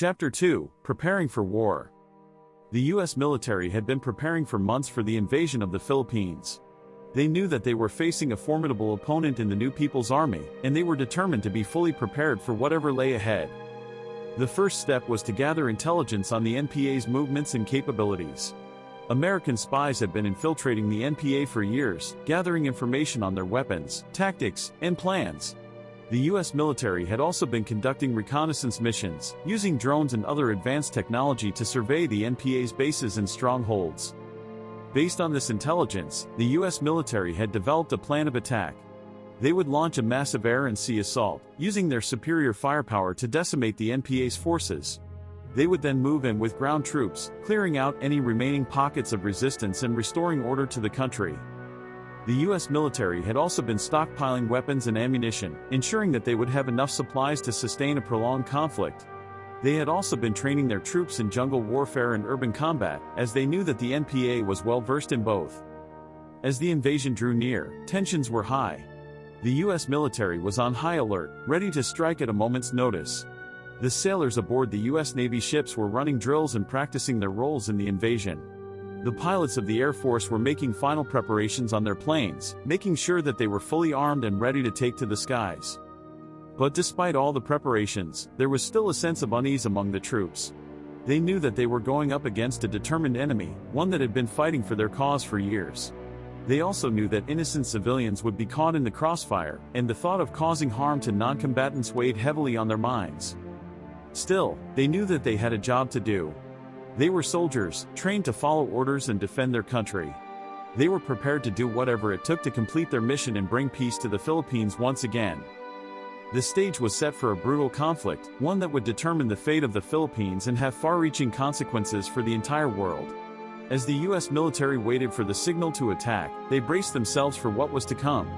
Chapter 2: Preparing for War. The U.S. military had been preparing for months for the invasion of the Philippines. They knew that they were facing a formidable opponent in the new People's Army, and they were determined to be fully prepared for whatever lay ahead. The first step was to gather intelligence on the NPA's movements and capabilities. American spies had been infiltrating the NPA for years, gathering information on their weapons, tactics, and plans. The U.S. military had also been conducting reconnaissance missions, using drones and other advanced technology to survey the NPA's bases and strongholds. Based on this intelligence, the U.S. military had developed a plan of attack. They would launch a massive air and sea assault, using their superior firepower to decimate the NPA's forces. They would then move in with ground troops, clearing out any remaining pockets of resistance and restoring order to the country. The U.S. military had also been stockpiling weapons and ammunition, ensuring that they would have enough supplies to sustain a prolonged conflict. They had also been training their troops in jungle warfare and urban combat, as they knew that the NPA was well versed in both. As the invasion drew near, tensions were high. The U.S. military was on high alert, ready to strike at a moment's notice. The sailors aboard the U.S. Navy ships were running drills and practicing their roles in the invasion. The pilots of the Air Force were making final preparations on their planes, making sure that they were fully armed and ready to take to the skies. But despite all the preparations, there was still a sense of unease among the troops. They knew that they were going up against a determined enemy, one that had been fighting for their cause for years. They also knew that innocent civilians would be caught in the crossfire, and the thought of causing harm to non-combatants weighed heavily on their minds. Still, they knew that they had a job to do. They were soldiers, trained to follow orders and defend their country. They were prepared to do whatever it took to complete their mission and bring peace to the Philippines once again. The stage was set for a brutal conflict, one that would determine the fate of the Philippines and have far-reaching consequences for the entire world. As the U.S. military waited for the signal to attack, they braced themselves for what was to come.